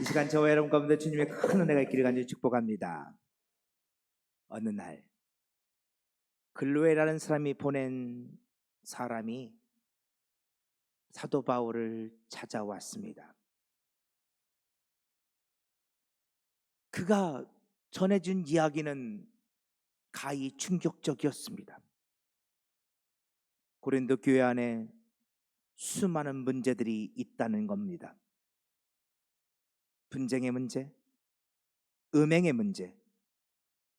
이 시간 저와 여러분 가운데 주님의 큰 은혜가 있기를 간절히 축복합니다. 어느 날 글로에라는 사람이 보낸 사람이 사도 바울을 찾아왔습니다. 그가 전해준 이야기는 가히 충격적이었습니다. 고린도 교회 안에 수많은 문제들이 있다는 겁니다. 분쟁의 문제, 음행의 문제,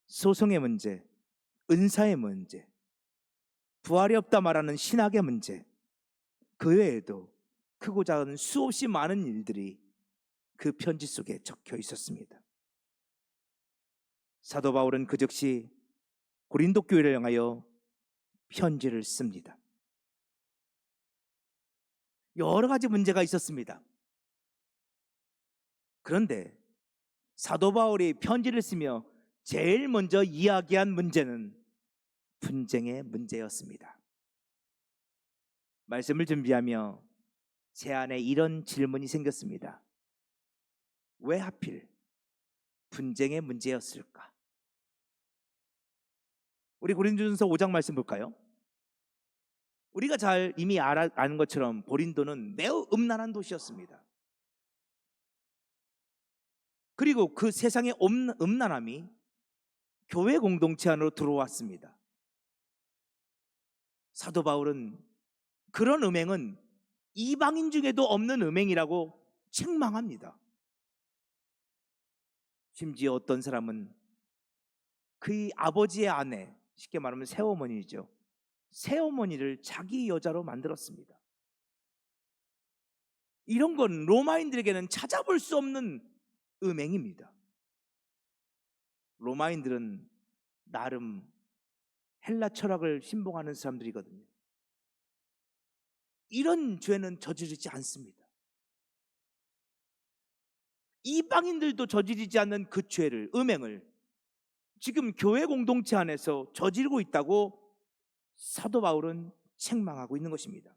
소송의 문제, 은사의 문제, 부활이 없다 말하는 신학의 문제, 그 외에도 크고 작은 수없이 많은 일들이 그 편지 속에 적혀 있었습니다. 사도 바울은 그 즉시 고린도 교회를 향하여 편지를 씁니다. 여러 가지 문제가 있었습니다. 그런데 사도 바울이 편지를 쓰며 제일 먼저 이야기한 문제는 분쟁의 문제였습니다. 말씀을 준비하며 제 안에 이런 질문이 생겼습니다. 왜 하필 분쟁의 문제였을까? 우리 고린도전서 5장 말씀 볼까요? 우리가 잘 이미 아는 것처럼 고린도는 매우 음란한 도시였습니다. 그리고 그 세상의 음란함이 교회 공동체 안으로 들어왔습니다. 사도 바울은 그런 음행은 이방인 중에도 없는 음행이라고 책망합니다. 심지어 어떤 사람은 그의 아버지의 아내, 쉽게 말하면 새어머니죠. 새어머니를 자기 여자로 만들었습니다. 이런 건 로마인들에게는 찾아볼 수 없는 음행입니다. 로마인들은 나름 헬라 철학을 신봉하는 사람들이거든요. 이런 죄는 저지르지 않습니다. 이방인들도 저지르지 않는 그 죄를, 음행을 지금 교회 공동체 안에서 저지르고 있다고 사도 바울은 책망하고 있는 것입니다.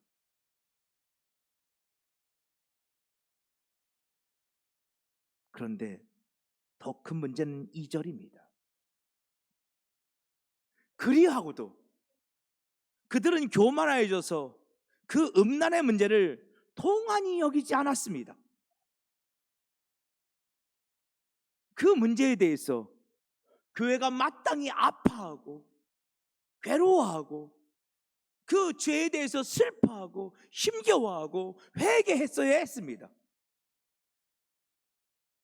그런데 더 큰 문제는 2절입니다. 그리하고도 그들은 교만하여져서 그 음란의 문제를 동안히 여기지 않았습니다. 그 문제에 대해서 교회가 마땅히 아파하고 괴로워하고 그 죄에 대해서 슬퍼하고 힘겨워하고 회개했어야 했습니다.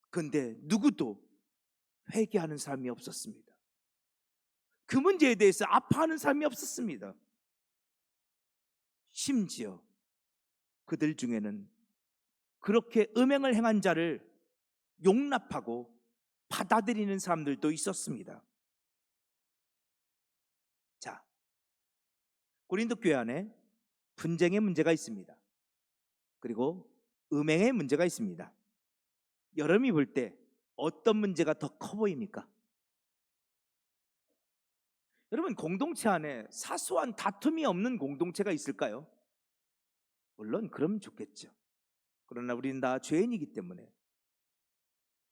그런데 누구도 회개하는 사람이 없었습니다. 그 문제에 대해서 아파하는 사람이 없었습니다. 심지어 그들 중에는 그렇게 음행을 행한 자를 용납하고 받아들이는 사람들도 있었습니다. 자, 고린도 교회 안에 분쟁의 문제가 있습니다. 그리고 음행의 문제가 있습니다. 여러분이 볼 때 어떤 문제가 더 커 보입니까? 여러분, 공동체 안에 사소한 다툼이 없는 공동체가 있을까요? 물론 그러면 좋겠죠. 그러나 우리는 다 죄인이기 때문에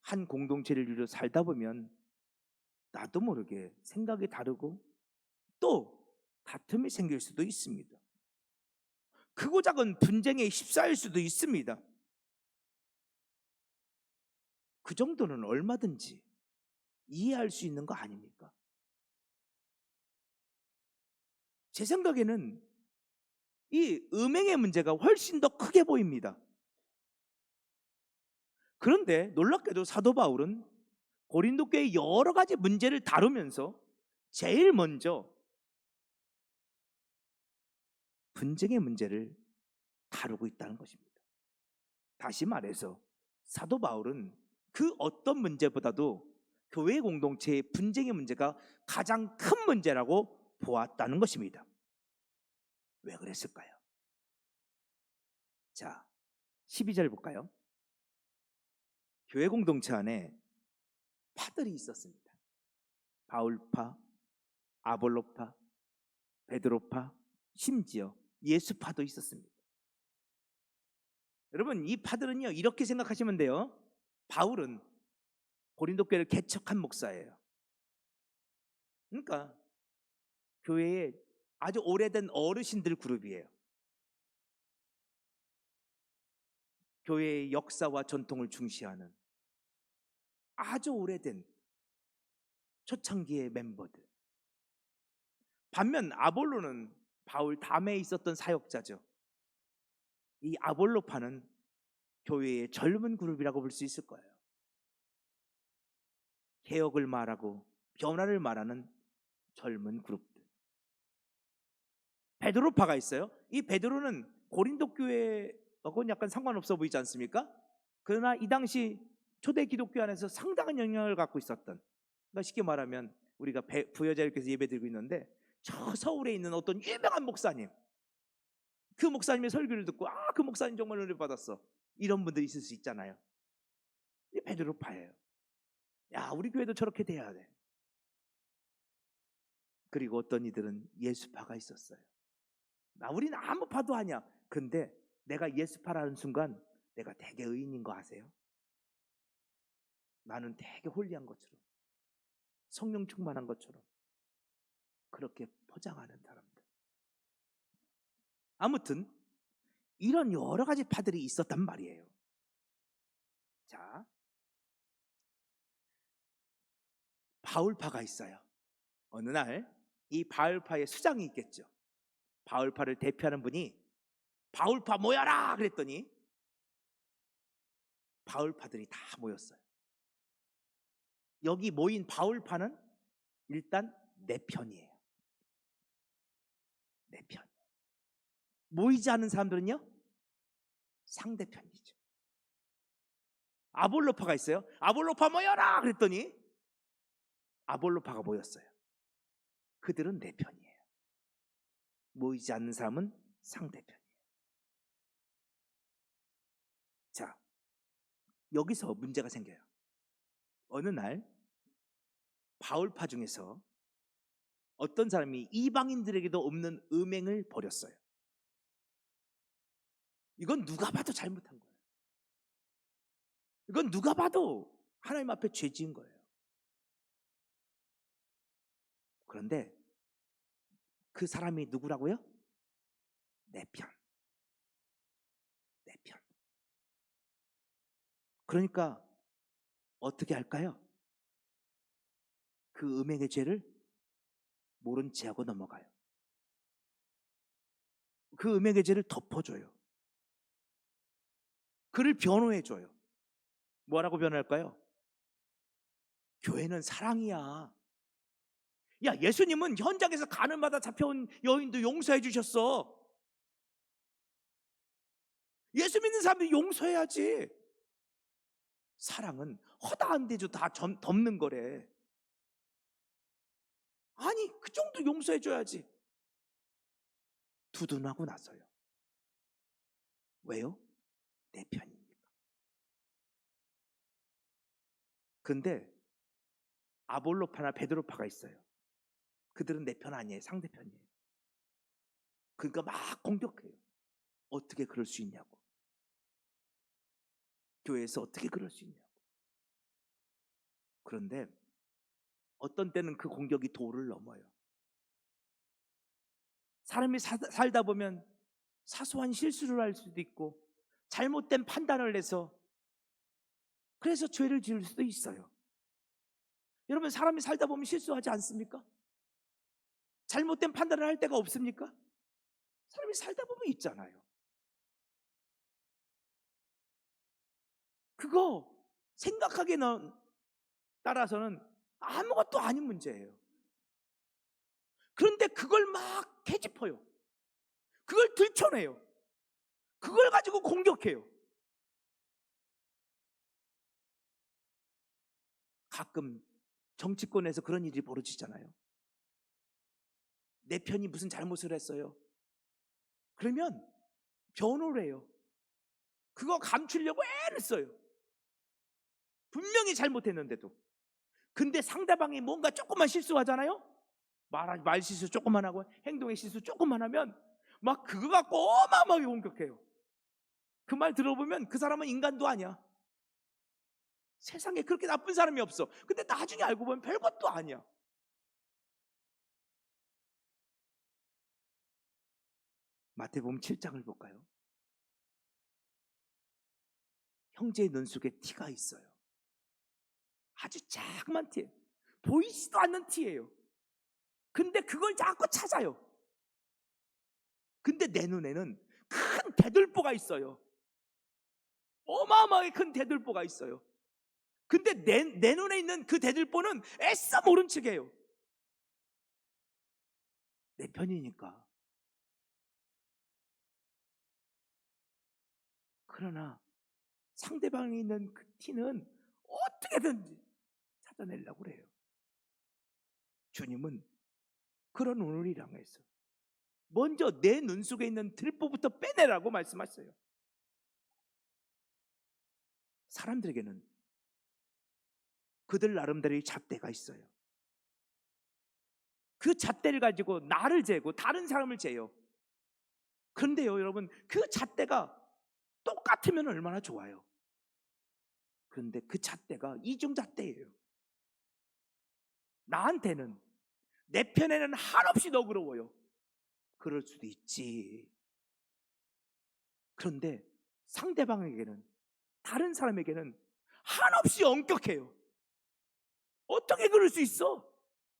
한 공동체를 이루어 살다 보면 나도 모르게 생각이 다르고 또 다툼이 생길 수도 있습니다. 크고 작은 분쟁에 휩싸일 수도 있습니다. 그 정도는 얼마든지 이해할 수 있는 거 아닙니까? 제 생각에는 이 음행의 문제가 훨씬 더 크게 보입니다. 그런데 놀랍게도 사도 바울은 고린도 교회의 여러 가지 문제를 다루면서 제일 먼저 분쟁의 문제를 다루고 있다는 것입니다. 다시 말해서 사도 바울은 그 어떤 문제보다도 교회 공동체의 분쟁의 문제가 가장 큰 문제라고 보았다는 것입니다. 왜 그랬을까요? 자, 12절 볼까요? 교회 공동체 안에 파들이 있었습니다. 바울파, 아볼로파, 베드로파, 심지어 예수파도 있었습니다. 여러분, 이 파들은요, 이렇게 생각하시면 돼요. 바울은 고린도 교회를 개척한 목사예요. 그러니까 교회에 아주 오래된 어르신들 그룹이에요. 교회의 역사와 전통을 중시하는 아주 오래된 초창기의 멤버들. 반면 아볼로는 바울 다음에 있었던 사역자죠. 이 아볼로파는 교회의 젊은 그룹이라고 볼 수 있을 거예요. 개혁을 말하고 변화를 말하는 젊은 그룹들. 베드로파가 있어요. 이 베드로는 고린도 교회하고는 약간 상관없어 보이지 않습니까? 그러나 이 당시 초대 기독교 안에서 상당한 영향을 갖고 있었던, 그러니까 쉽게 말하면 우리가 부여자유께서 예배드리고 있는데 저 서울에 있는 어떤 유명한 목사님, 그 목사님의 설교를 듣고 그 목사님 정말 은혜 받았어, 이런 분들이 있을 수 있잖아요. 이 베드로파예요. 야, 우리 교회도 저렇게 돼야 돼. 그리고 어떤 이들은 예수파가 있었어요. 우리는 아무 파도 아니야. 근데 내가 예수파라는 순간 내가 되게 의인인 거 아세요? 나는 되게 홀리한 것처럼, 성령 충만한 것처럼 그렇게 포장하는 사람들. 아무튼 이런 여러 가지 파들이 있었단 말이에요. 자, 바울파가 있어요. 어느 날 이 바울파의 수장이 있겠죠. 바울파를 대표하는 분이 바울파 모여라 그랬더니 바울파들이 다 모였어요. 여기 모인 바울파는 일단 내 편이에요. 내 편. 모이지 않는 사람들은요, 상대편이죠. 아볼로파가 있어요. 아볼로파 모여라 그랬더니 아볼로파가 모였어요. 그들은 내 편이에요. 모이지 않는 사람은 상대편이에요. 자, 여기서 문제가 생겨요. 어느 날 바울파 중에서 어떤 사람이 이방인들에게도 없는 음행을 벌였어요. 이건 누가 봐도 잘못한 거예요. 이건 누가 봐도 하나님 앞에 죄 지은 거예요. 그런데 그 사람이 누구라고요? 내 편. 내 편. 그러니까 어떻게 할까요? 그 음행의 죄를 모른 채 하고 넘어가요. 그 음행의 죄를 덮어줘요. 그를 변호해줘요. 뭐라고 변호할까요? 교회는 사랑이야. 야, 예수님은 현장에서 가늠하다 잡혀온 여인도 용서해 주셨어. 예수 믿는 사람들이 용서해야지. 사랑은 허다한 데도 다 덮는 거래. 아니, 그 정도 용서해 줘야지. 두둔하고 나서요. 왜요? 내 편이니까. 근데 아볼로파나 베드로파가 있어요. 그들은 내 편 아니에요. 상대편이에요. 그러니까 막 공격해요. 어떻게 그럴 수 있냐고. 교회에서 어떻게 그럴 수 있냐고. 그런데 어떤 때는 그 공격이 도를 넘어요. 사람이 살다 보면 사소한 실수를 할 수도 있고 잘못된 판단을 해서 그래서 죄를 지을 수도 있어요. 여러분, 사람이 살다 보면 실수하지 않습니까? 잘못된 판단을 할 때가 없습니까? 사람이 살다 보면 있잖아요. 그거 생각하기에 따라서는 아무것도 아닌 문제예요. 그런데 그걸 막 캐집어요. 그걸 들춰내요. 그걸 가지고 공격해요. 가끔 정치권에서 그런 일이 벌어지잖아요. 내 편이 무슨 잘못을 했어요. 그러면 변호를 해요. 그거 감추려고 애를 써요. 분명히 잘못했는데도. 근데 상대방이 뭔가 조금만 실수하잖아요. 말 실수 조금만 하고 행동의 실수 조금만 하면 막 그거 갖고 어마어마하게 공격해요. 그 말 들어보면 그 사람은 인간도 아니야. 세상에 그렇게 나쁜 사람이 없어. 근데 나중에 알고 보면 별것도 아니야. 마태복음 7장을 볼까요? 형제의 눈 속에 티가 있어요. 아주 자그만 티, 보이지도 않는 티예요. 근데 그걸 자꾸 찾아요. 근데 내 눈에는 큰 대들보가 있어요. 어마어마하게 큰 대들보가 있어요. 근데 내 눈에 있는 그 대들보는 애써 모른 척해요. 내 편이니까. 그러나 상대방에 있는 그 티는 어떻게든지 찾아내려고 그래요. 주님은 그런 오늘을 향해서 먼저 내 눈 속에 있는 들보부터 빼내라고 말씀하셨어요. 사람들에게는 그들 나름대로의 잣대가 있어요. 그 잣대를 가지고 나를 재고 다른 사람을 재요. 그런데요, 여러분, 그 잣대가 똑같으면 얼마나 좋아요. 그런데 그 잣대가 이중 잣대예요. 나한테는, 내 편에는 한없이 너그러워요. 그럴 수도 있지. 그런데 상대방에게는, 다른 사람에게는 한없이 엄격해요. 어떻게 그럴 수 있어?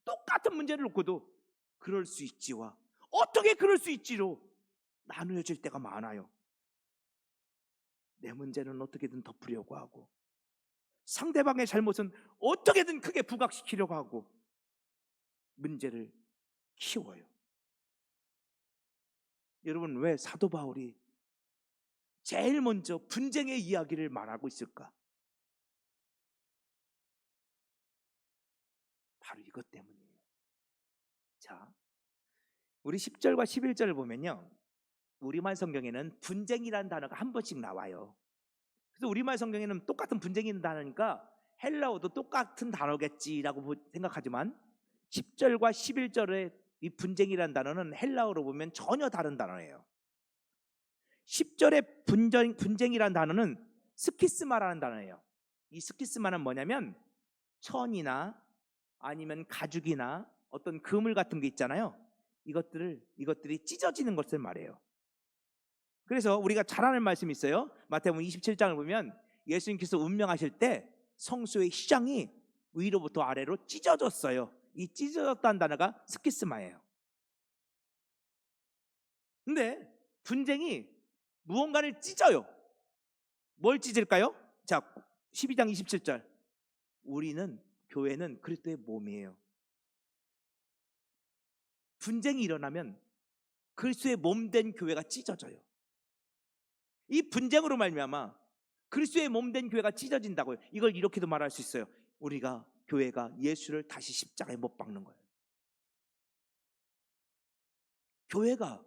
똑같은 문제를 놓고도 그럴 수 있지와 어떻게 그럴 수 있지로 나누어질 때가 많아요. 내 문제는 어떻게든 덮으려고 하고, 상대방의 잘못은 어떻게든 크게 부각시키려고 하고, 문제를 키워요. 여러분, 왜 사도 바울이 제일 먼저 분쟁의 이야기를 말하고 있을까? 바로 이것 때문이에요. 자, 우리 10절과 11절을 보면요, 우리말 성경에는 분쟁이라는 단어가 한 번씩 나와요. 그래서 우리말 성경에는 똑같은 분쟁이라는 단어니까 헬라어도 똑같은 단어겠지라고 생각하지만 10절과 11절의 이 분쟁이라는 단어는 헬라어로 보면 전혀 다른 단어예요. 10절의 분쟁이라는 단어는 스키스마라는 단어예요. 이 스키스마는 뭐냐면 천이나 아니면 가죽이나 어떤 그물 같은 게 있잖아요. 이것들이 찢어지는 것을 말해요. 그래서 우리가 잘 아는 말씀이 있어요. 마태복음 27장을 보면 예수님께서 운명하실 때 성소의 시장이 위로부터 아래로 찢어졌어요. 이 찢어졌다는 단어가 스키스마예요. 근데 분쟁이 무언가를 찢어요. 뭘 찢을까요? 자, 12장 27절. 우리는, 교회는 그리스도의 몸이에요. 분쟁이 일어나면 그리스도의 몸된 교회가 찢어져요. 이 분쟁으로 말미암아 그리스도의 몸된 교회가 찢어진다고요. 이걸 이렇게도 말할 수 있어요. 우리가, 교회가 예수를 다시 십자가에 못 박는 거예요. 교회가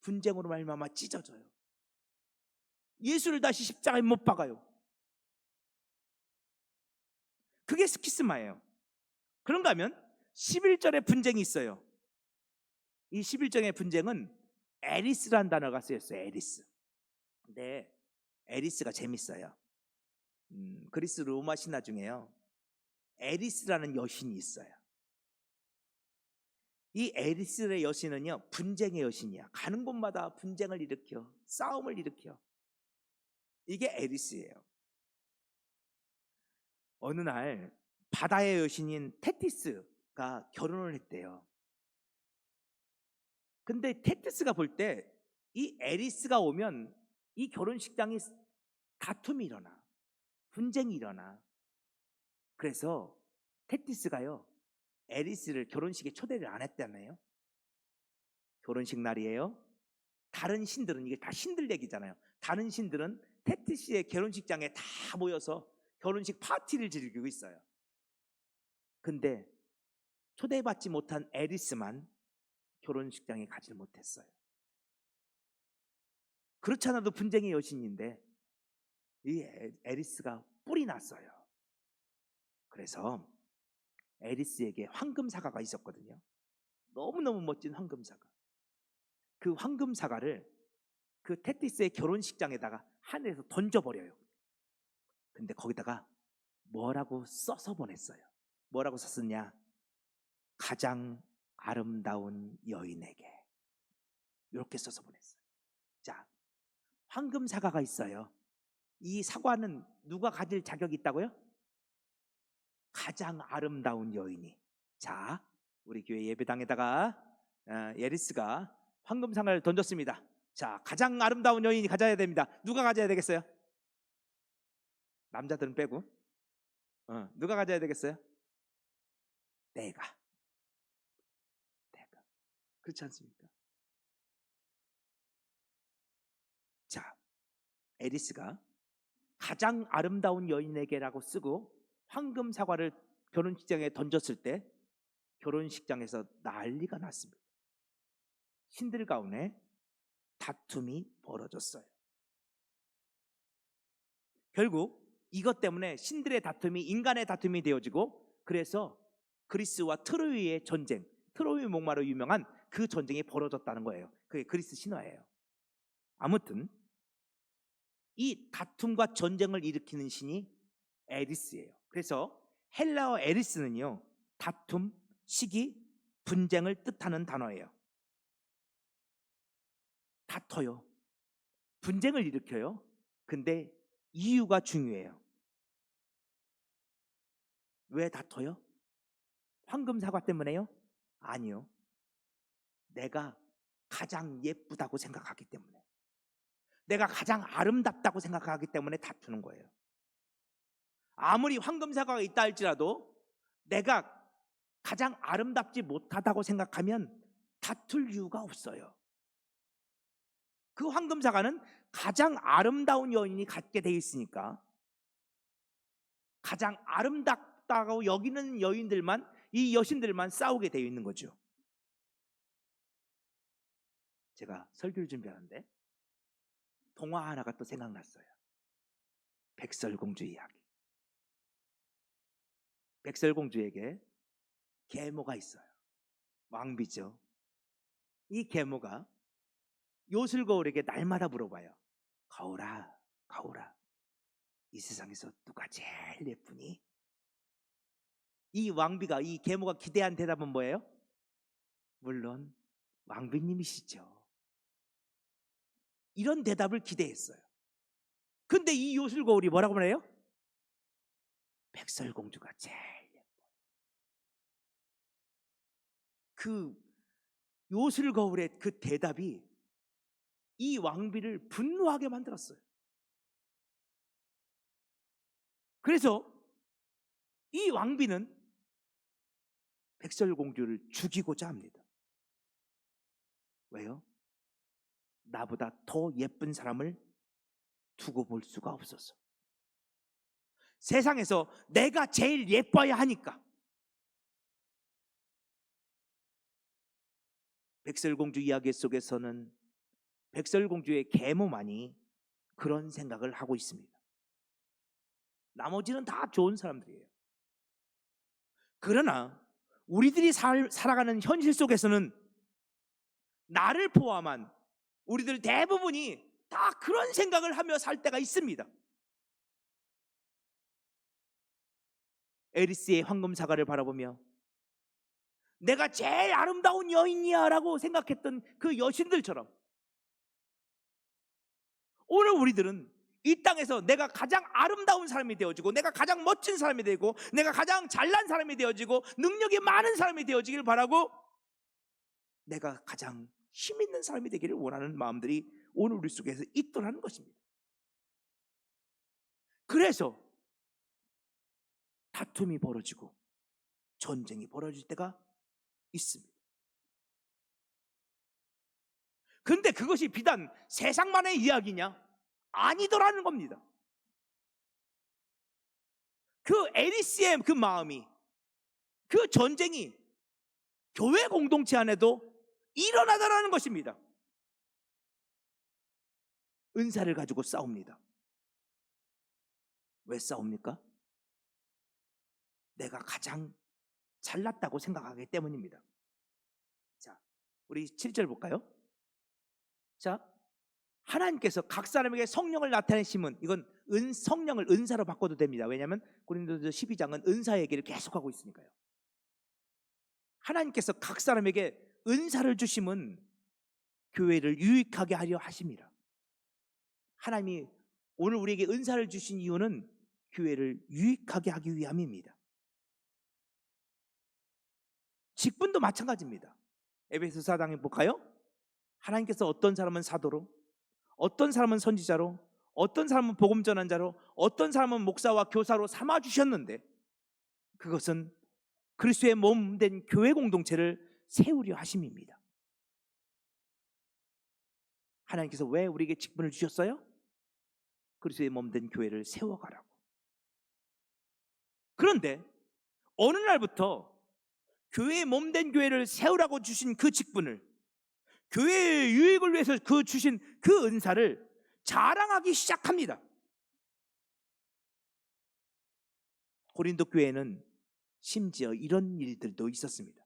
분쟁으로 말미암아 찢어져요. 예수를 다시 십자가에 못 박아요. 그게 스키스마예요. 그런가 하면 11절에 분쟁이 있어요. 이 11절의 분쟁은 에리스라는 단어가 쓰였어요. 에리스. 근데 에리스가 재밌어요. 그리스 로마 신화 중에요, 에리스라는 여신이 있어요. 이 에리스의 여신은요, 분쟁의 여신이야. 가는 곳마다 분쟁을 일으켜, 싸움을 일으켜. 이게 에리스예요. 어느 날 바다의 여신인 테티스가 결혼을 했대요. 근데 테티스가 볼 때 이 에리스가 오면 이 결혼식장에 다툼이 일어나, 분쟁이 일어나. 그래서 테티스가요, 에리스를 결혼식에 초대를 안 했다네요. 결혼식 날이에요. 다른 신들은, 이게 다 신들 얘기잖아요. 다른 신들은 테티스의 결혼식장에 다 모여서 결혼식 파티를 즐기고 있어요. 근데 초대받지 못한 에리스만 결혼식장에 가지 못했어요. 그렇지 않아도 분쟁의 여신인데 이 에리스가 뿔이 났어요. 그래서 에리스에게 황금사과가 있었거든요. 너무너무 멋진 황금사과. 그 황금사과를 그 테티스의 결혼식장에다가 하늘에서 던져버려요. 근데 거기다가 뭐라고 써서 보냈어요. 뭐라고 썼었냐? 가장 아름다운 여인에게. 이렇게 써서 보냈어요. 자, 황금 사과가 있어요. 이 사과는 누가 가질 자격이 있다고요? 가장 아름다운 여인이. 자, 우리 교회 예배당에다가 예리스가 황금 사과를 던졌습니다. 자, 가장 아름다운 여인이 가져야 됩니다. 누가 가져야 되겠어요? 남자들은 빼고. 누가 가져야 되겠어요? 내가. 그렇지 않습니까? 자, 에리스가 가장 아름다운 여인에게라고 쓰고 황금 사과를 결혼식장에 던졌을 때 결혼식장에서 난리가 났습니다. 신들 가운데 다툼이 벌어졌어요. 결국 이것 때문에 신들의 다툼이 인간의 다툼이 되어지고, 그래서 그리스와 트로이의 전쟁, 트로이 목마로 유명한 그 전쟁이 벌어졌다는 거예요. 그게 그리스 신화예요. 아무튼 이 다툼과 전쟁을 일으키는 신이 에리스예요. 그래서 헬라어 에리스는요, 다툼, 시기, 분쟁을 뜻하는 단어예요. 다퉈요. 분쟁을 일으켜요. 근데 이유가 중요해요. 왜 다퉈요? 황금 사과 때문에요? 아니요. 내가 가장 예쁘다고 생각하기 때문에, 내가 가장 아름답다고 생각하기 때문에 다투는 거예요. 아무리 황금 사과가 있다 할지라도 내가 가장 아름답지 못하다고 생각하면 다툴 이유가 없어요. 그 황금 사과는 가장 아름다운 여인이 갖게 돼 있으니까 가장 아름답다고 여기는 여인들만, 이 여신들만 싸우게 되어 있는 거죠. 제가 설교를 준비하는데 동화 하나가 또 생각났어요. 백설공주 이야기. 백설공주에게 계모가 있어요. 왕비죠. 이 계모가 요술거울에게 날마다 물어봐요. 거울아, 거울아, 이 세상에서 누가 제일 예쁘니? 이 왕비가, 이 계모가 기대한 대답은 뭐예요? 물론 왕비님이시죠. 이런 대답을 기대했어요. 근데 이 요술거울이 뭐라고 말해요? 백설공주가 제일 예뻐요. 그 요술거울의 그 대답이 이 왕비를 분노하게 만들었어요. 그래서 이 왕비는 백설공주를 죽이고자 합니다. 왜요? 나보다 더 예쁜 사람을 두고 볼 수가 없었어. 세상에서 내가 제일 예뻐야 하니까. 백설공주 이야기 속에서는 백설공주의 계모만이 그런 생각을 하고 있습니다. 나머지는 다 좋은 사람들이에요. 그러나 우리들이 살아가는 현실 속에서는 나를 포함한 우리들 대부분이 다 그런 생각을 하며 살 때가 있습니다. 에리스의 황금 사과를 바라보며 내가 제일 아름다운 여인이야 라고 생각했던 그 여신들처럼 오늘 우리들은 이 땅에서 내가 가장 아름다운 사람이 되어지고, 내가 가장 멋진 사람이 되고, 내가 가장 잘난 사람이 되어지고, 능력이 많은 사람이 되어지길 바라고, 내가 가장 힘 있는 사람이 되기를 원하는 마음들이 오늘 우리 속에서 있더라는 것입니다. 그래서 다툼이 벌어지고 전쟁이 벌어질 때가 있습니다. 근데 그것이 비단 세상만의 이야기냐? 아니더라는 겁니다. 그 에리스의 그 마음이, 그 전쟁이 교회 공동체 안에도 일어나더라는 것입니다. 은사를 가지고 싸웁니다. 왜 싸웁니까? 내가 가장 잘났다고 생각하기 때문입니다. 자, 우리 7절 볼까요? 자, 하나님께서 각 사람에게 성령을 나타내심은, 이건 성령을 은사로 바꿔도 됩니다. 왜냐하면 고린도서 12장은 은사 얘기를 계속하고 있으니까요. 하나님께서 각 사람에게 은사를 주심은 교회를 유익하게 하려 하십니다. 하나님이 오늘 우리에게 은사를 주신 이유는 교회를 유익하게 하기 위함입니다. 직분도 마찬가지입니다. 에베소 4장에 볼까요? 하나님께서 어떤 사람은 사도로, 어떤 사람은 선지자로, 어떤 사람은 복음 전환자로, 어떤 사람은 목사와 교사로 삼아 주셨는데, 그것은 그리스도의 몸 된 교회 공동체를 세우려 하심입니다. 하나님께서 왜 우리에게 직분을 주셨어요? 그리스도의 몸 된 교회를 세워가라고. 그런데 어느 날부터 교회의 몸 된 교회를 세우라고 주신 그 직분을, 교회의 유익을 위해서 주신 그 은사를 자랑하기 시작합니다. 고린도 교회는 심지어 이런 일들도 있었습니다.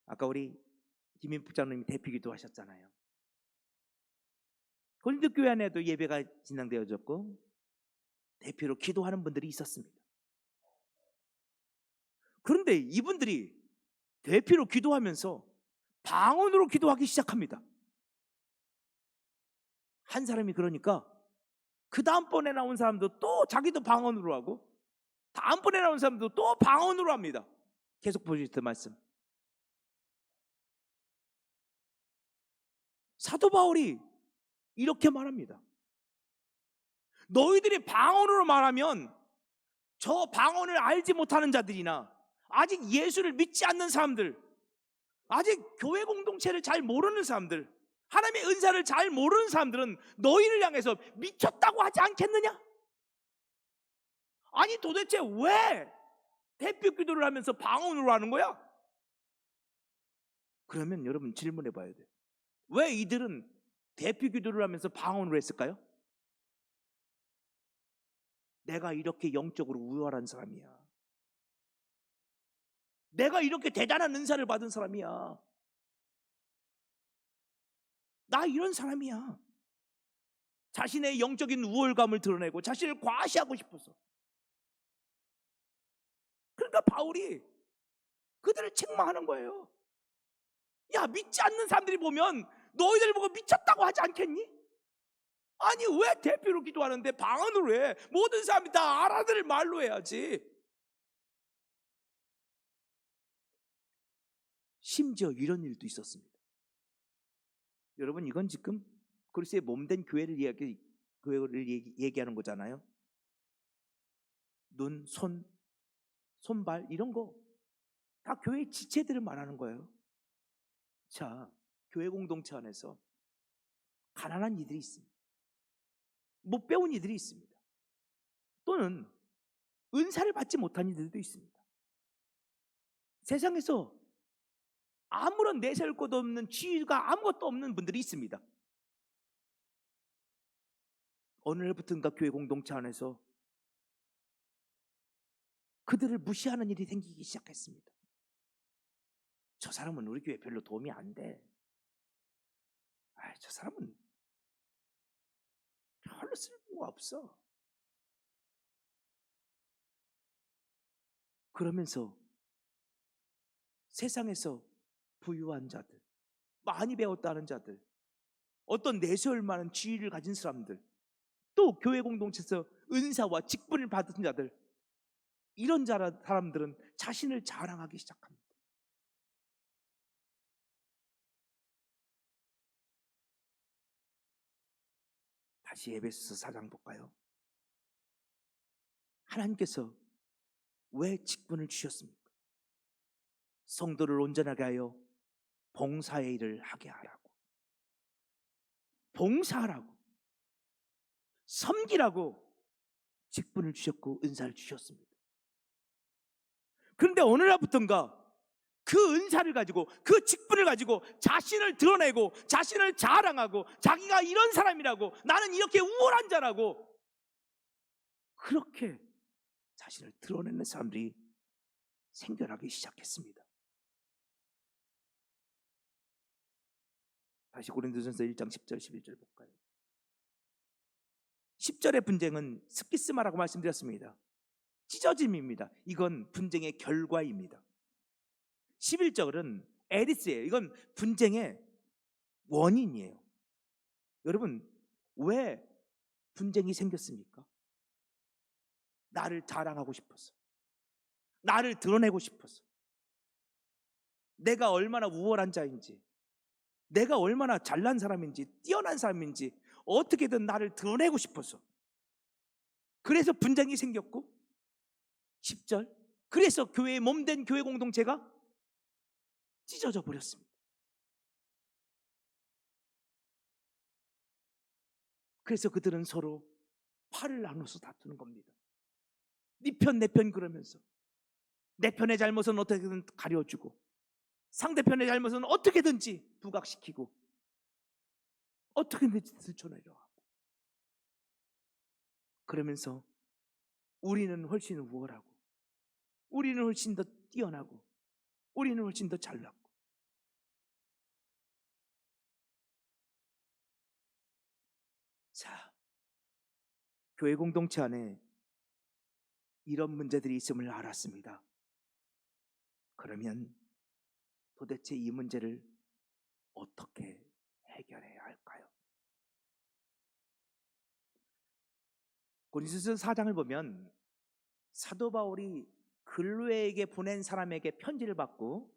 아까 우리 김인 부장님이 대피기도 하셨잖아요. 고린도 교회 안에도 예배가 진행되어졌고 대표로 기도하는 분들이 있었습니다. 그런데 이분들이 대표로 기도하면서 방언으로 기도하기 시작합니다. 한 사람이 그러니까 그 다음번에 나온 사람도 또 자기도 방언으로 하고, 다음번에 나온 사람도 또 방언으로 합니다. 계속 보시죠 말씀. 사도 바울이 이렇게 말합니다. 너희들이 방언으로 말하면 저 방언을 알지 못하는 자들이나 아직 예수를 믿지 않는 사람들, 아직 교회 공동체를 잘 모르는 사람들, 하나님의 은사를 잘 모르는 사람들은 너희를 향해서 미쳤다고 하지 않겠느냐? 아니 도대체 왜 대표 기도를 하면서 방언으로 하는 거야? 그러면 여러분 질문해 봐야 돼요. 왜 이들은 대표 기도를 하면서 방언으로 했을까요? 내가 이렇게 영적으로 우월한 사람이야. 내가 이렇게 대단한 은사를 받은 사람이야. 나 이런 사람이야. 자신의 영적인 우월감을 드러내고 자신을 과시하고 싶어서. 그러니까 바울이 그들을 책망하는 거예요. 야, 믿지 않는 사람들이 보면 너희들 보고 미쳤다고 하지 않겠니? 아니 왜 대표로 기도하는데 방언으로 해? 모든 사람이 다 알아들을 말로 해야지. 심지어 이런 일도 있었습니다. 여러분 이건 지금 그리스도의 몸된 교회를 얘기하는 거잖아요. 눈, 손발 이런 거 다 교회의 지체들을 말하는 거예요. 자, 교회 공동체 안에서 가난한 이들이 있습니다. 못 배운 이들이 있습니다. 또는 은사를 받지 못한 이들도 있습니다. 세상에서 아무런 내세울 것도 없는 지위가 아무것도 없는 분들이 있습니다. 어느 날부터인가 교회 공동체 안에서 그들을 무시하는 일이 생기기 시작했습니다. 저 사람은 우리 교회 별로 도움이 안 돼. 저 사람은 별로 쓸모가 없어. 그러면서 세상에서 부유한 자들, 많이 배웠다는 자들, 어떤 내세울 만한 지위를 가진 사람들, 또 교회 공동체에서 은사와 직분을 받은 자들, 이런 사람들은 자신을 자랑하기 시작합니다. 다시 에베소서 4장 볼까요? 하나님께서 왜 직분을 주셨습니까? 성도를 온전하게 하여 봉사의 일을 하게 하라고. 봉사하라고, 섬기라고 직분을 주셨고 은사를 주셨습니다. 그런데 어느 날부터인가 그 은사를 가지고, 그 직분을 가지고 자신을 드러내고 자신을 자랑하고 자기가 이런 사람이라고, 나는 이렇게 우월한 자라고, 그렇게 자신을 드러내는 사람들이 생겨나기 시작했습니다. 다시 고린도전서 1장 10절 11절 볼까요? 10절의 분쟁은 스키스마라고 말씀드렸습니다. 찢어짐입니다. 이건 분쟁의 결과입니다. 11절은 에리스예요. 이건 분쟁의 원인이에요. 여러분, 왜 분쟁이 생겼습니까? 나를 자랑하고 싶어서, 나를 드러내고 싶어서, 내가 얼마나 우월한 자인지, 내가 얼마나 잘난 사람인지, 뛰어난 사람인지 어떻게든 나를 드러내고 싶어서, 그래서 분쟁이 생겼고, 10절, 그래서 교회의 몸된 교회 공동체가 찢어져 버렸습니다. 그래서 그들은 서로 팔을 나눠서 다투는 겁니다. 네 편 내 편 그러면서 내 편의 잘못은 어떻게든 가려주고 상대편의 잘못은 어떻게든지 부각시키고 어떻게든지 들춰내려 하고, 그러면서 우리는 훨씬 우월하고 우리는 훨씬 더 뛰어나고 우리는 훨씬 더 잘났고. 자, 교회 공동체 안에 이런 문제들이 있음을 알았습니다. 그러면 도대체 이 문제를 어떻게 해결해야 할까요? 고린도서 4장을 보면 사도 바울이 글로에게 보낸 사람에게 편지를 받고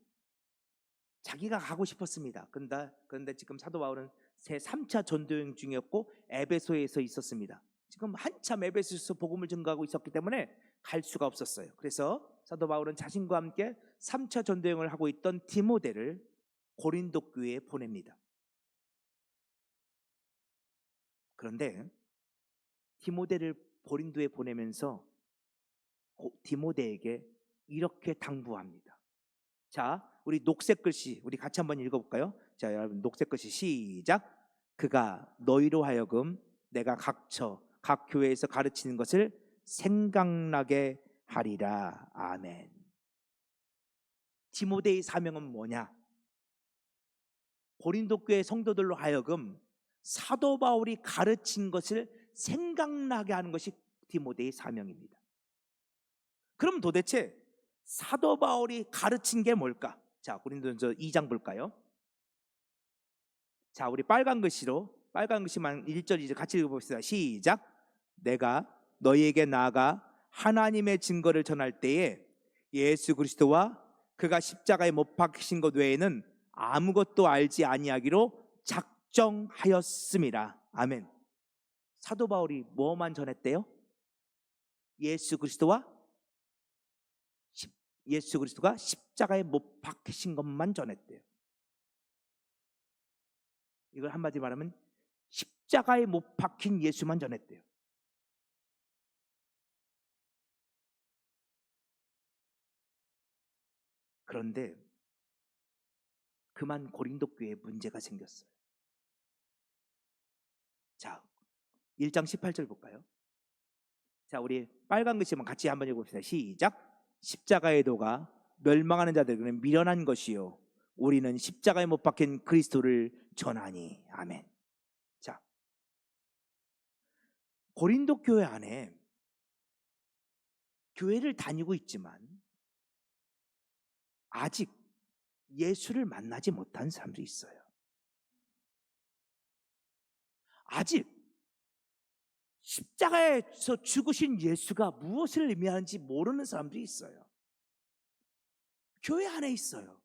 자기가 가고 싶었습니다. 그런데 지금 사도 바울은 새 3차 전도여행 중이었고 에베소에서 있었습니다. 지금 한참 에베소에서 복음을 증거하고 있었기 때문에 갈 수가 없었어요. 그래서 사도 바울은 자신과 함께 3차 전도여행을 하고 있던 디모데를 고린도 교회에 보냅니다. 그런데 디모데를 고린도에 보내면서 디모데에게 이렇게 당부합니다. 자, 우리 녹색 글씨 우리 같이 한번 읽어볼까요? 자, 여러분 녹색 글씨 시작. 그가 너희로 하여금 내가 각 교회에서 가르치는 것을 생각나게 하리라. 아멘. 디모데의 사명은 뭐냐? 고린도 교회 성도들로 하여금 사도 바울이 가르친 것을 생각나게 하는 것이 디모데의 사명입니다. 그럼 도대체 사도 바울이 가르친 게 뭘까? 자, 고린도전서 2장 볼까요? 자, 우리 빨간 글씨만 1절 2절 같이 읽어봅시다. 시작. 내가 너희에게 나아가 하나님의 증거를 전할 때에 예수 그리스도와 그가 십자가에 못 박히신 것 외에는 아무것도 알지 아니하기로 작정하였습니다. 아멘. 사도 바울이 뭐만 전했대요? 예수 그리스도가 십자가에 못 박히신 것만 전했대요. 이걸 한마디 말하면 십자가에 못 박힌 예수만 전했대요. 그런데 그만 고린도 교회에 문제가 생겼어요. 자, 1장 18절 볼까요? 자, 우리 빨간 글씨만 같이 한번 읽어봅시다. 시작. 십자가의 도가 멸망하는 자들에게는 미련한 것이요 우리는 십자가에 못 박힌 그리스도를 전하니. 아멘. 자, 고린도 교회 안에 교회를 다니고 있지만 아직 예수를 만나지 못한 사람들이 있어요. 아직 십자가에서 죽으신 예수가 무엇을 의미하는지 모르는 사람들이 있어요. 교회 안에 있어요.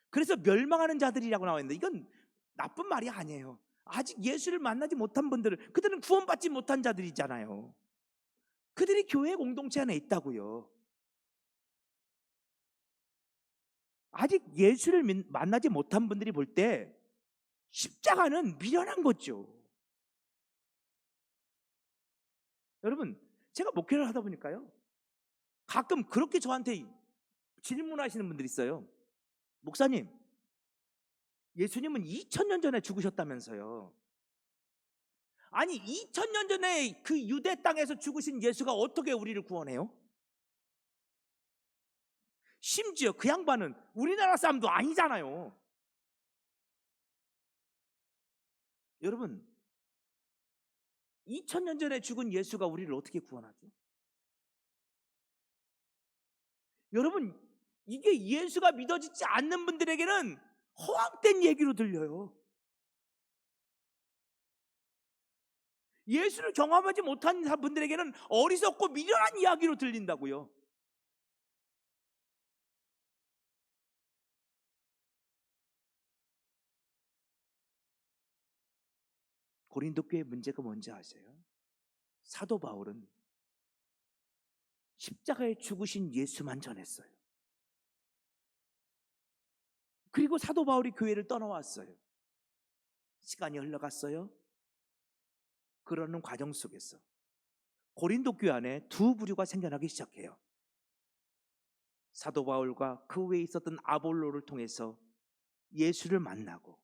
그래서 멸망하는 자들이라고 나와 있는데 이건 나쁜 말이 아니에요. 아직 예수를 만나지 못한 분들은, 그들은 구원받지 못한 자들이잖아요. 그들이 교회 공동체 안에 있다고요. 아직 예수를 만나지 못한 분들이 볼 때 십자가는 미련한 거죠. 여러분, 제가 목회를 하다 보니까요, 가끔 그렇게 저한테 질문하시는 분들이 있어요. 목사님, 예수님은 2000년 전에 죽으셨다면서요. 아니, 2000년 전에 그 유대 땅에서 죽으신 예수가 어떻게 우리를 구원해요? 심지어 그 양반은 우리나라 사람도 아니잖아요. 여러분, 2000년 전에 죽은 예수가 우리를 어떻게 구원하죠? 여러분, 이게 예수가 믿어지지 않는 분들에게는 허황된 얘기로 들려요. 예수를 경험하지 못한 분들에게는 어리석고 미련한 이야기로 들린다고요. 고린도 교회의 문제가 뭔지 아세요? 사도 바울은 십자가에 죽으신 예수만 전했어요. 그리고 사도 바울이 교회를 떠나왔어요. 시간이 흘러갔어요. 그러는 과정 속에서 고린도 교회 안에 두 부류가 생겨나기 시작해요. 사도 바울과 그 외에 있었던 아볼로를 통해서 예수를 만나고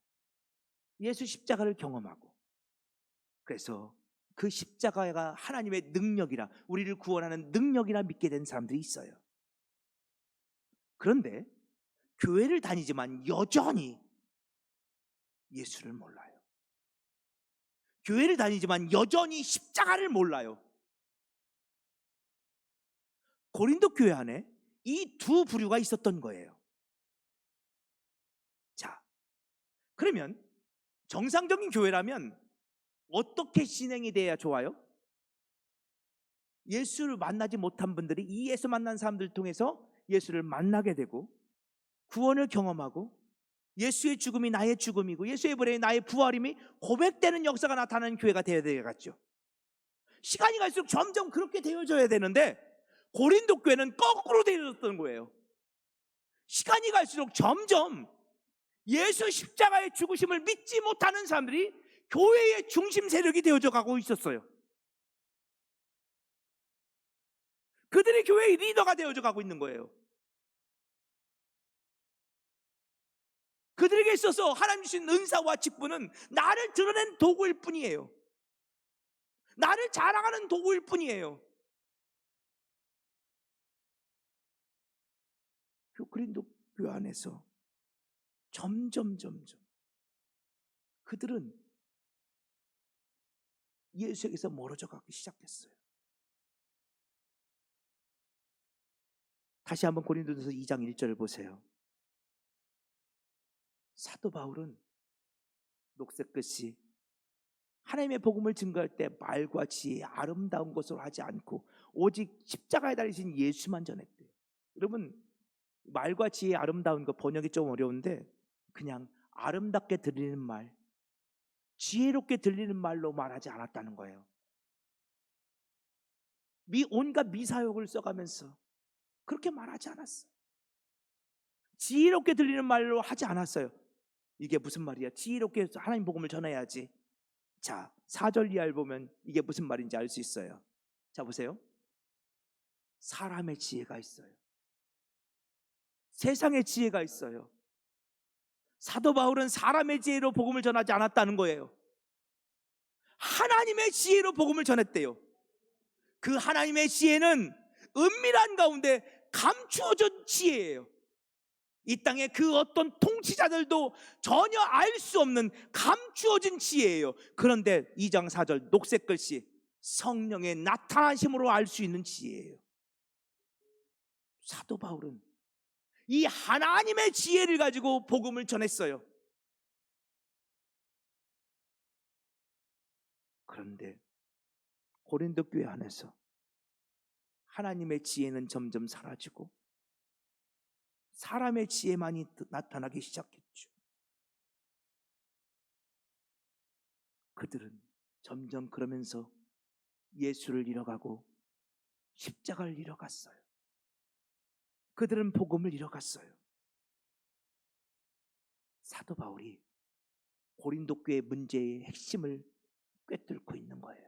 예수 십자가를 경험하고, 그래서 그 십자가가 하나님의 능력이라, 우리를 구원하는 능력이라 믿게 된 사람들이 있어요. 그런데 교회를 다니지만 여전히 예수를 몰라요. 교회를 다니지만 여전히 십자가를 몰라요. 고린도 교회 안에 이 두 부류가 있었던 거예요. 자, 그러면 정상적인 교회라면 어떻게 진행이 돼야 좋아요? 예수를 만나지 못한 분들이 이 예수 만난 사람들을 통해서 예수를 만나게 되고 구원을 경험하고 예수의 죽음이 나의 죽음이고 예수의 부활이 나의 부활임이 고백되는 역사가 나타나는 교회가 되어야 되겠죠. 시간이 갈수록 점점 그렇게 되어져야 되는데 고린도 교회는 거꾸로 되어졌던 거예요. 시간이 갈수록 점점 예수 십자가의 죽으심을 믿지 못하는 사람들이 교회의 중심 세력이 되어져 가고 있었어요. 그들이 교회의 리더가 되어져 가고 있는 거예요. 그들에게 있어서 하나님 주신 은사와 직분은 나를 드러낸 도구일 뿐이에요. 나를 자랑하는 도구일 뿐이에요. 고린도 교회 안에서 점점 그들은 예수에게서 멀어져 가기 시작했어요. 다시 한번 고린도전서 2장 1절을 보세요. 사도 바울은 녹색글씨 하나님의 복음을 증거할 때 말과 지혜, 아름다운 것으로 하지 않고 오직 십자가에 달리신 예수만 전했대요. 여러분, 말과 지혜, 아름다운 거 번역이 좀 어려운데 그냥 아름답게 들리는 말, 지혜롭게 들리는 말로 말하지 않았다는 거예요. 온갖 미사역을 써가면서 그렇게 말하지 않았어요. 지혜롭게 들리는 말로 하지 않았어요. 이게 무슨 말이야? 지혜롭게 하나님 복음을 전해야지. 자, 4절 이하를 보면 이게 무슨 말인지 알 수 있어요. 자, 보세요. 사람의 지혜가 있어요. 세상의 지혜가 있어요. 사도 바울은 사람의 지혜로 복음을 전하지 않았다는 거예요. 하나님의 지혜로 복음을 전했대요. 그 하나님의 지혜는 은밀한 가운데 감추어진 지혜예요. 이 땅의 그 어떤 통치자들도 전혀 알 수 없는 감추어진 지혜예요. 그런데 2장 4절 녹색 글씨, 성령의 나타나심으로 알 수 있는 지혜예요. 사도 바울은 이 하나님의 지혜를 가지고 복음을 전했어요. 그런데 고린도 교회 안에서 하나님의 지혜는 점점 사라지고 사람의 지혜만이 나타나기 시작했죠. 그들은 점점 그러면서 예수를 잃어가고 십자가를 잃어갔어요. 그들은 복음을 잃어갔어요. 사도 바울이 고린도 교회 문제의 핵심을 꿰뚫고 있는 거예요.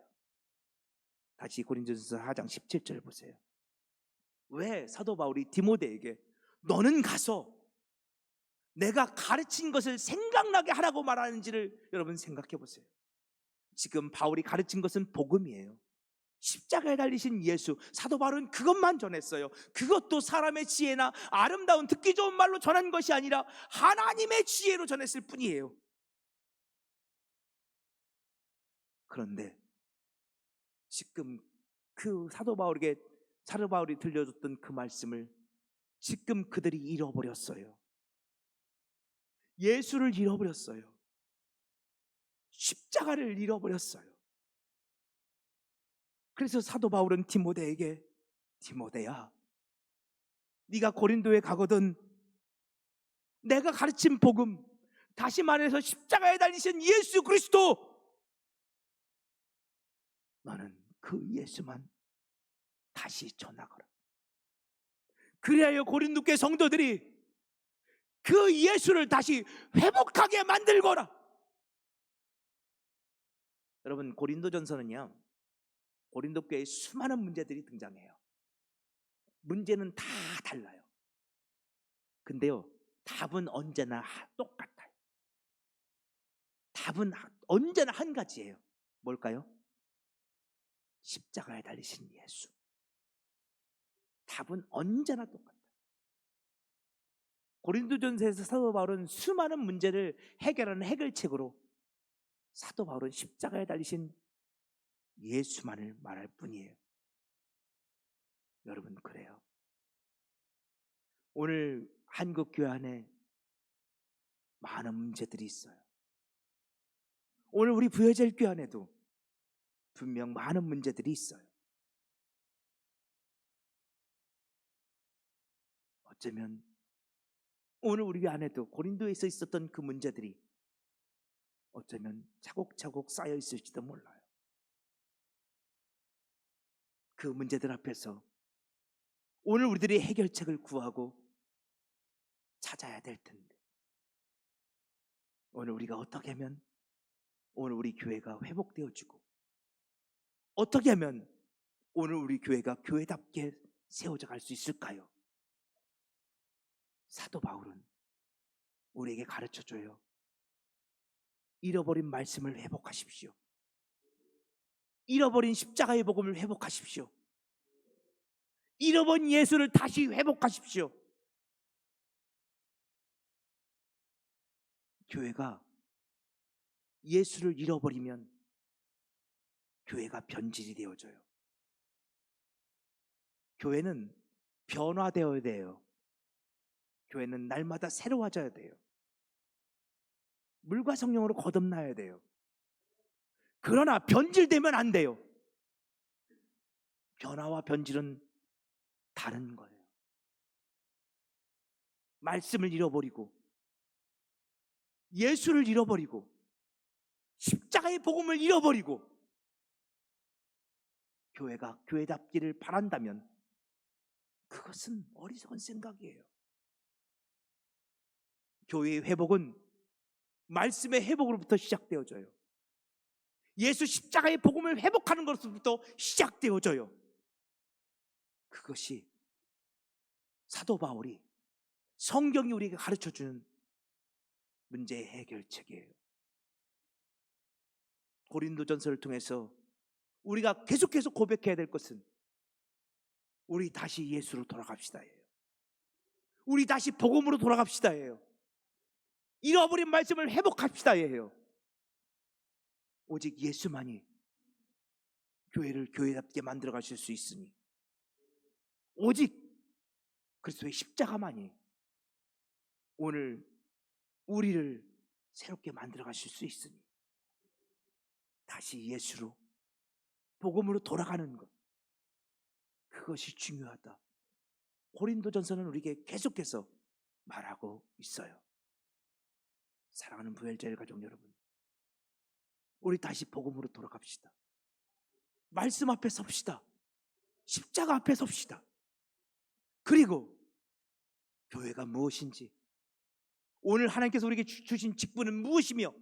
다시 고린도전서 4장 17절 보세요. 왜 사도 바울이 디모데에게 너는 가서 내가 가르친 것을 생각나게 하라고 말하는지를 여러분 생각해 보세요. 지금 바울이 가르친 것은 복음이에요. 십자가에 달리신 예수, 사도 바울은 그것만 전했어요. 그것도 사람의 지혜나 아름다운 듣기 좋은 말로 전한 것이 아니라 하나님의 지혜로 전했을 뿐이에요. 그런데 지금 그 사도 바울이 들려줬던 그 말씀을 지금 그들이 잃어버렸어요. 예수를 잃어버렸어요. 십자가를 잃어버렸어요. 그래서 사도 바울은 디모데에게, 디모데야, 네가 고린도에 가거든 내가 가르친 복음, 다시 말해서 십자가에 달리신 예수 그리스도, 너는 그 예수만 다시 전하거라. 그리하여 고린도 교회 성도들이 그 예수를 다시 회복하게 만들거라. 여러분, 고린도전서는요, 고린도 교회에 수많은 문제들이 등장해요. 문제는 다 달라요. 근데요, 답은 언제나 똑같아요. 답은 언제나 한 가지예요. 뭘까요? 십자가에 달리신 예수. 답은 언제나 똑같아요. 고린도전서에서 사도 바울은 수많은 문제를 해결하는 해결책으로 사도 바울은 십자가에 달리신 예수만을 말할 뿐이에요. 여러분, 그래요. 오늘 한국 교회 안에 많은 문제들이 있어요. 오늘 우리 부여절 교회 안에도 분명 많은 문제들이 있어요. 어쩌면 오늘 우리 안에도 고린도에서 있었던 그 문제들이 어쩌면 차곡차곡 쌓여 있을지도 몰라요. 그 문제들 앞에서 오늘 우리들이 해결책을 구하고 찾아야 될 텐데, 오늘 우리가 어떻게 하면 오늘 우리 교회가 회복되어지고, 어떻게 하면 오늘 우리 교회가 교회답게 세워져 갈 수 있을까요? 사도 바울은 우리에게 가르쳐줘요. 잃어버린 말씀을 회복하십시오. 잃어버린 십자가의 복음을 회복하십시오. 잃어버린 예수를 다시 회복하십시오. 교회가 예수를 잃어버리면 교회가 변질이 되어져요. 교회는 변화되어야 돼요. 교회는 날마다 새로워져야 돼요. 물과 성령으로 거듭나야 돼요. 그러나 변질되면 안 돼요. 변화와 변질은 다른 거예요. 말씀을 잃어버리고, 예수를 잃어버리고, 십자가의 복음을 잃어버리고 교회가 교회답기를 바란다면 그것은 어리석은 생각이에요. 교회의 회복은 말씀의 회복으로부터 시작되어져요. 예수 십자가의 복음을 회복하는 것으로부터 시작되어져요. 그것이 사도 바울이, 성경이 우리에게 가르쳐주는 문제의 해결책이에요. 고린도전서를 통해서 우리가 계속해서 고백해야 될 것은 우리 다시 예수로 돌아갑시다예요. 우리 다시 복음으로 돌아갑시다예요. 잃어버린 말씀을 회복합시다예요. 오직 예수만이 교회를 교회답게 만들어 가실 수 있으니, 오직 그리스도의 십자가만이 오늘 우리를 새롭게 만들어 가실 수 있으니 다시 예수로, 복음으로 돌아가는 것, 그것이 중요하다. 고린도전서는 우리에게 계속해서 말하고 있어요. 사랑하는 부엘제일 가족 여러분, 우리 다시 복음으로 돌아갑시다. 말씀 앞에 섭시다. 십자가 앞에 섭시다. 그리고 교회가 무엇인지, 오늘 하나님께서 우리에게 주신 직분은 무엇이며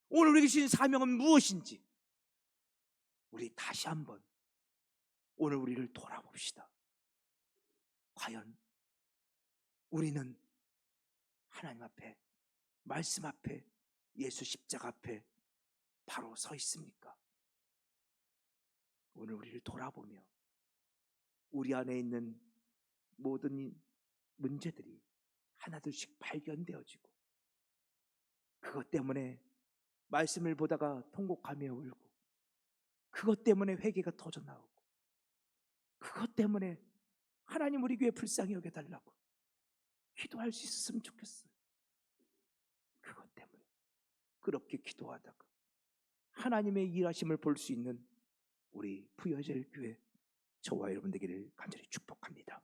오늘 우리에게 주신 사명은 무엇인지 우리 다시 한번 오늘 우리를 돌아봅시다. 과연 우리는 하나님 앞에, 말씀 앞에, 예수 십자가 앞에 바로 서 있습니까? 오늘 우리를 돌아보며 우리 안에 있는 모든 문제들이 하나둘씩 발견되어지고, 그것 때문에 말씀을 보다가 통곡하며 울고, 그것 때문에 회개가 터져 나오고, 그것 때문에 하나님 우리 교회 불쌍히 여겨달라고 기도할 수 있었으면 좋겠어요. 그것 때문에 그렇게 기도하다가 하나님의 일하심을 볼 수 있는 우리 부여절 교회, 저와 여러분 되기를 간절히 축복합니다.